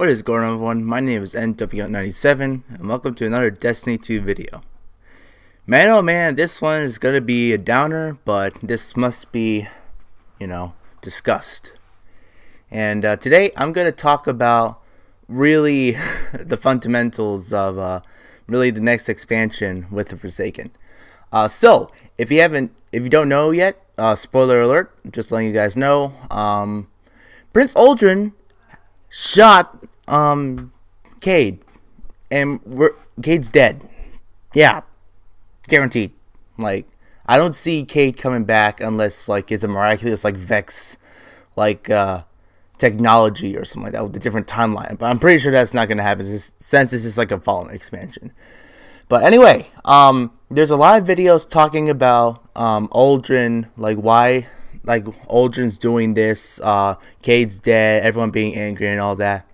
What is going on, everyone? My name is NW97 and welcome to another Destiny 2 video. Man, oh man, this one is going to be a downer, but this must be, discussed. And today I'm going to talk about really the fundamentals of really the next expansion with the Forsaken. So, if you don't know yet, spoiler alert, just letting you guys know, Prince Uldren shot Cayde, and Cayde's dead. Yeah, guaranteed. Like, I don't see Cayde coming back unless it's a miraculous Vex technology or something like that with a different timeline. But I'm pretty sure that's not gonna happen since this is a Fallen expansion. But anyway, there's a lot of videos talking about Uldren, why Uldren's doing this, Cayde's dead, everyone being angry and all that.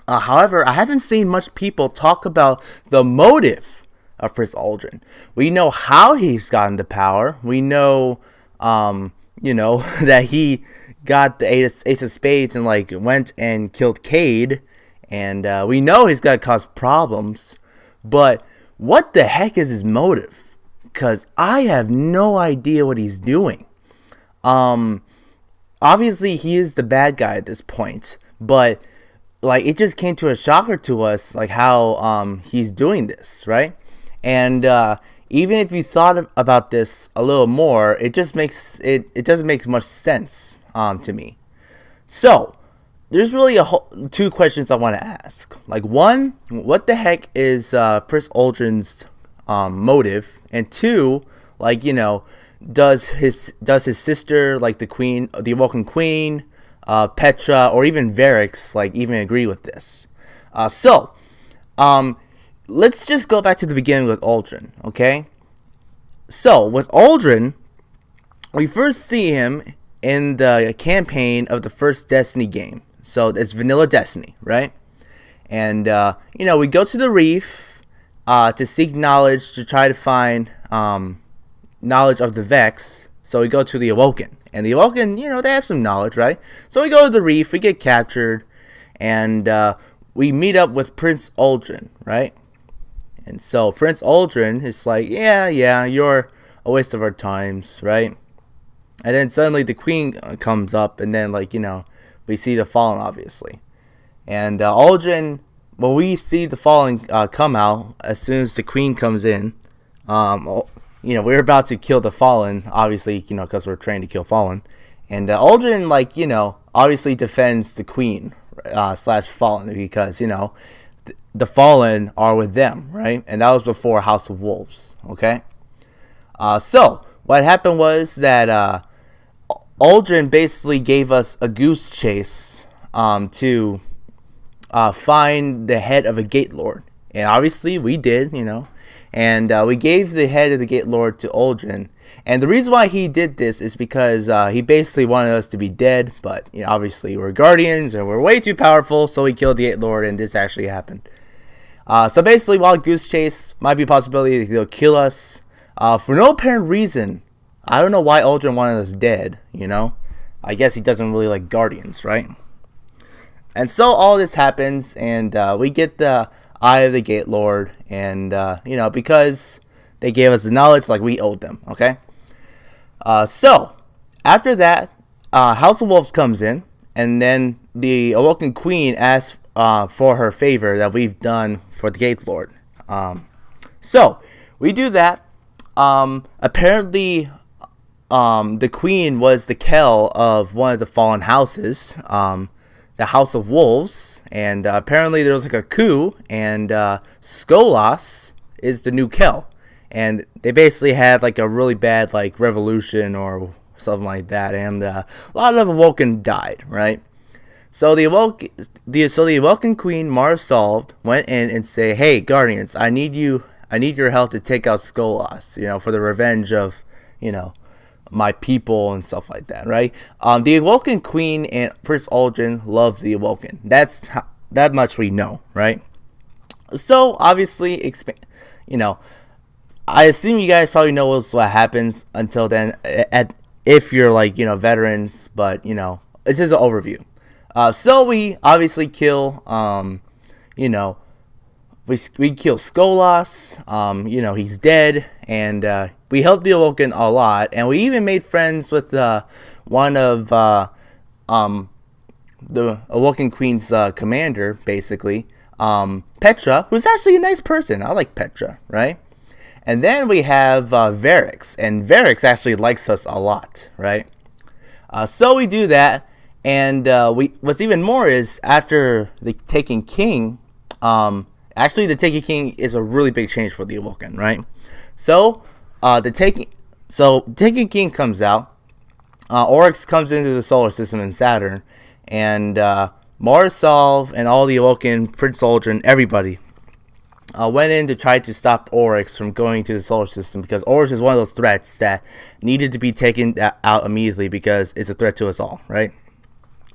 However, I haven't seen much people talk about the motive of Prince Uldren. We know how he's gotten the power. We know, that he got the Ace of Spades and went and killed Cayde, and we know he's got to cause problems. But what the heck is his motive? Because I have no idea what he's doing. Obviously he is the bad guy at this point, but it just came to a shocker to us, how he's doing this, right? And even if you thought about this a little more, it just makes it doesn't make much sense to me. So there's really two questions I want to ask. One, what the heck is Prince Uldren's motive? And two, does his sister, the queen, the Awoken queen, Petra, or even Variks, even agree with this? So let's just go back to the beginning with Uldren, okay? So with Uldren, we first see him in the campaign of the first Destiny game. So it's vanilla Destiny, right? And we go to the reef to seek knowledge, to try to find knowledge of the Vex. So we go to the Awoken, and the Awoken, they have some knowledge, right? So we go to the reef, we get captured, and we meet up with Prince Uldren, right? And so Prince Uldren is yeah, you're a waste of our times, right? And then suddenly the queen comes up, and then we see the Fallen, obviously. And Uldren, when we see the Fallen come out, as soon as the queen comes in, we're about to kill the Fallen, obviously, because we're trained to kill Fallen. And Uldren, obviously defends the queen slash Fallen, because, the Fallen are with them, right? And that was before House of Wolves, okay? So, what happened was that Uldren basically gave us a goose chase to find the head of a Gate Lord. And obviously, we did, And we gave the head of the Gate Lord to Uldren. And the reason why he did this is because he basically wanted us to be dead. But obviously we're Guardians and we're way too powerful. So he killed the Gate Lord, and this actually happened. So basically, Wild Goose Chase might be a possibility that he'll kill us. For no apparent reason. I don't know why Uldren wanted us dead, I guess he doesn't really like Guardians, right? And so all this happens, and we get the Eye of the Gate Lord, and because they gave us the knowledge, we owed them, okay? So after that, House of Wolves comes in, and then the Awoken Queen asks for her favor that we've done for the Gate Lord. So we do that. Apparently, the Queen was the Kell of one of the fallen houses, the House of Wolves, and apparently there was a coup, and Skolas is the new Kell, and they basically had a really bad revolution or something like that, and a lot of Awoken died, right? So the Awoken Queen Mara Solved went in and say, "Hey, Guardians, I need your help to take out Skolas, for the revenge of my people and stuff like that, right?" The Awoken Queen and Prince Uldren love the Awoken. That much we know, right? So obviously, I assume you guys probably know what happens until then. If you're veterans, but it's just an overview. So we obviously kill, you know, we kill Skolas. He's dead, and we helped the Awoken a lot, and we even made friends with one of the Awoken Queen's commander, basically, Petra, who's actually a nice person. I like Petra, right? And then we have Variks, and Variks actually likes us a lot, right? So we do that, and what's even more is after the Taken King, actually the Taken King is a really big change for the Awoken, right? So Taken King comes out, Oryx comes into the solar system in Saturn, and Morrisolve and all the Awoken, Prince Uldren, everybody went in to try to stop Oryx from going to the solar system, because Oryx is one of those threats that needed to be taken out immediately because it's a threat to us all, right?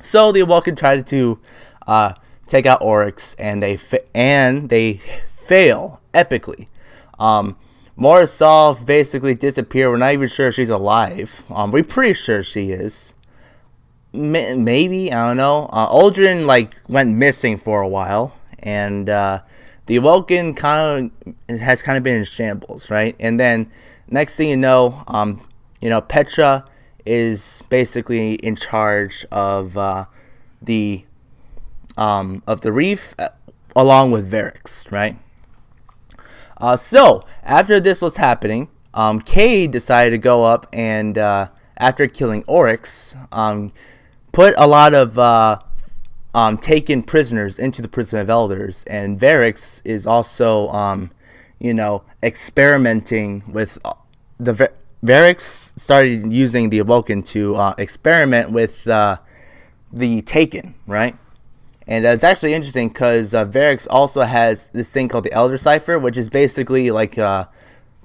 So the Awoken tried to take out Oryx, and they fail epically. Morrisolve basically disappeared. We're not even sure if she's alive. We're pretty sure she is. Maybe, I don't know. Uldren went missing for a while, and the Awoken has kind of been in shambles, right? And then next thing you know, Petra is basically in charge of the reef, along with Variks, right? So after this was happening, Cayde decided to go up and after killing Oryx, put a lot of taken prisoners into the prison of elders, and Variks is also experimenting with Variks started using the Awoken to experiment with the Taken, right? And it's actually interesting because Variks also has this thing called the Elder Cipher, which is basically like the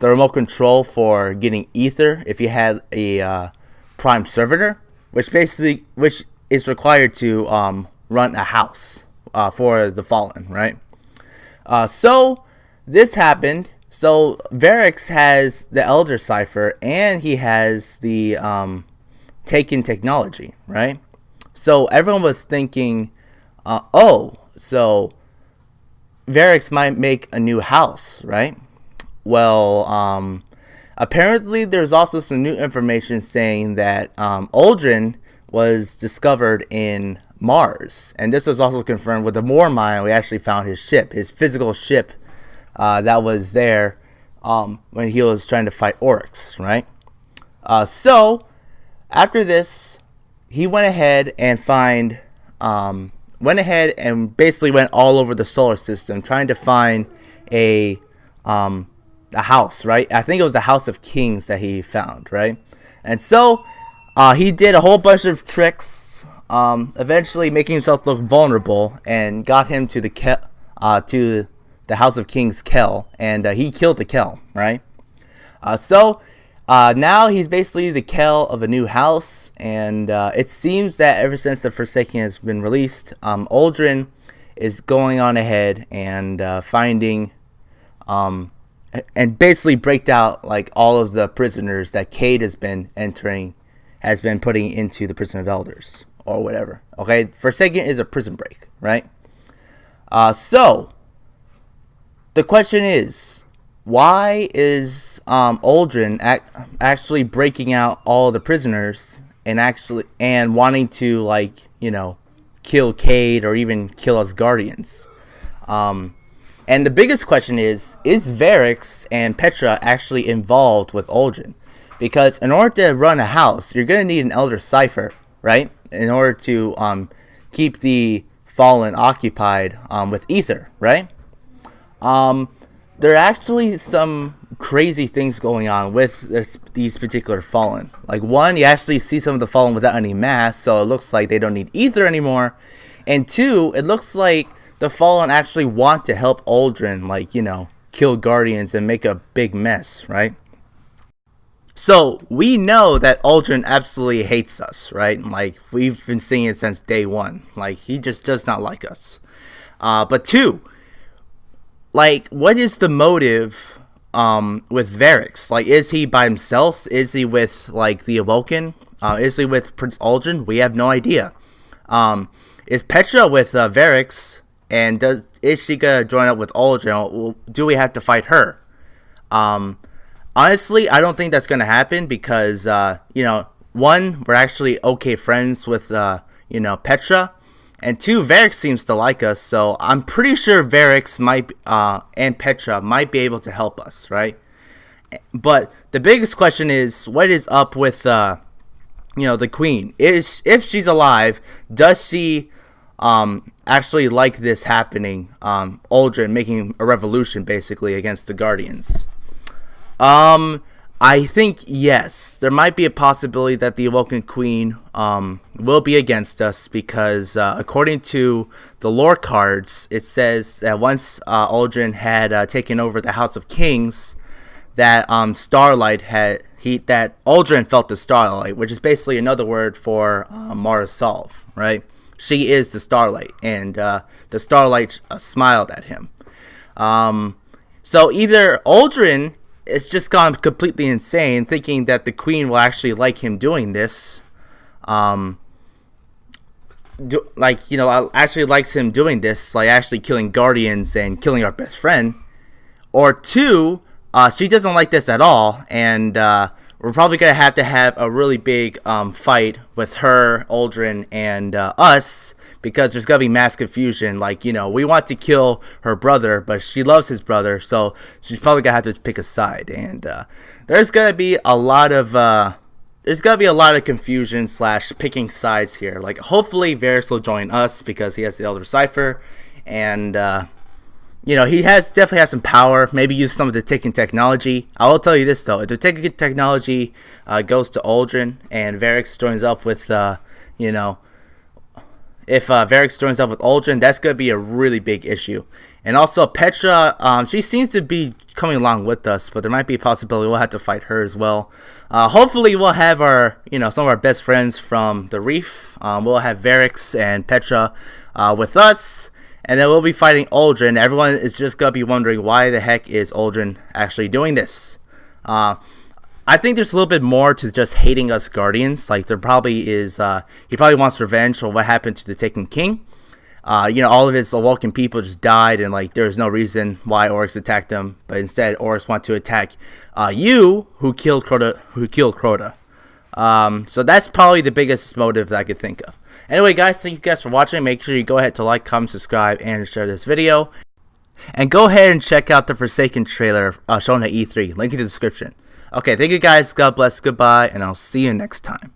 remote control for getting ether if you had a prime servitor, which is required to run a house for the fallen, right? So this happened. So Variks has the Elder Cipher, and he has the Taken technology, right? So everyone was thinking, so Variks might make a new house, right? Well, apparently there's also some new information saying that Uldren was discovered in Mars, and this was also confirmed with the War Mine. We actually found his ship, his physical ship that was there when he was trying to fight Oryx, right? So after this, he went ahead and basically went all over the solar system trying to find a house, right? I think it was the House of Kings that he found, right? And so he did a whole bunch of tricks, eventually making himself look vulnerable, and got him to the House of Kings Kell, and he killed the Kell, right? So now he's basically the Kell of a new house, and it seems that ever since the Forsaken has been released, Uldren is going on ahead and finding and basically breaked out like all of the prisoners that Cayde has been putting into the prison of elders or whatever. Okay, Forsaken is a prison break, right? So the question is, why is Uldren actually breaking out all the prisoners and wanting to kill Cayde or even kill us Guardians? And the biggest question is Variks and Petra actually involved with Uldren? Because in order to run a house, you're going to need an Elder Cipher, right? In order to keep the Fallen occupied with ether, right? There are actually some crazy things going on with these particular Fallen. Like, one, you actually see some of the Fallen without any mass, so it looks like they don't need ether anymore. And two, it looks like the Fallen actually want to help Uldren, kill Guardians and make a big mess, right? So we know that Uldren absolutely hates us, right? Like, we've been seeing it since day one. Like, he just does not like us. But two, what is the motive with Variks? Like, is he by himself? Is he with the Awoken? Is he with Prince Uldren? We have no idea. is Petra with Variks, and is she gonna join up with Uldren? Do we have to fight her? Honestly, I don't think that's gonna happen because one, we're actually okay friends with Petra, and two, Variks seems to like us, so I'm pretty sure Variks might and Petra might be able to help us, right? But the biggest question is, what is up with the queen? If she's alive, does she actually like this happening? Uldren making a revolution basically against the Guardians. I think yes, there might be a possibility that the Awoken Queen will be against us because according to the lore cards, it says that once Uldren had taken over the House of Kings, that that Uldren felt the starlight, which is basically another word for Mara's Solve, right? She is the starlight, and the starlight smiled at him. So either Uldren is just gone completely insane, thinking that the queen will actually like him doing this, actually likes him doing this, like actually killing Guardians and killing our best friend, or two, she doesn't like this at all, and we're probably gonna have to have a really big fight with her, Uldren, and us, because there's gonna be mass confusion. Like, we want to kill her brother, but she loves his brother, so she's probably gonna have to pick a side. And there's gonna be a lot of confusion / picking sides here. Like, hopefully Variks will join us because he has the Elder Cipher, and he definitely has some power. Maybe use some of the Taken technology. I will tell you this though: if the Taken technology goes to Uldren and Variks joins up with if Variks joins up with Uldren, that's going to be a really big issue. And also Petra, she seems to be coming along with us, but there might be a possibility we'll have to fight her as well. Hopefully we'll have our, some of our best friends from the Reef. We'll have Variks and Petra with us, and then we'll be fighting Uldren. Everyone is just going to be wondering, why the heck is Uldren actually doing this? I think there's a little bit more to just hating us Guardians. Like, there probably is, he probably wants revenge for what happened to the Taken King. All of his Awoken people just died, and there's no reason why Oryx attacked them, but instead Oryx want to attack you, who killed Crota. So that's probably the biggest motive that I could think of. Anyway, guys, thank you guys for watching. Make sure you go ahead to like, comment, subscribe, and share this video. And go ahead and check out the Forsaken trailer shown at E3. Link in the description. Okay, thank you guys. God bless. Goodbye, and I'll see you next time.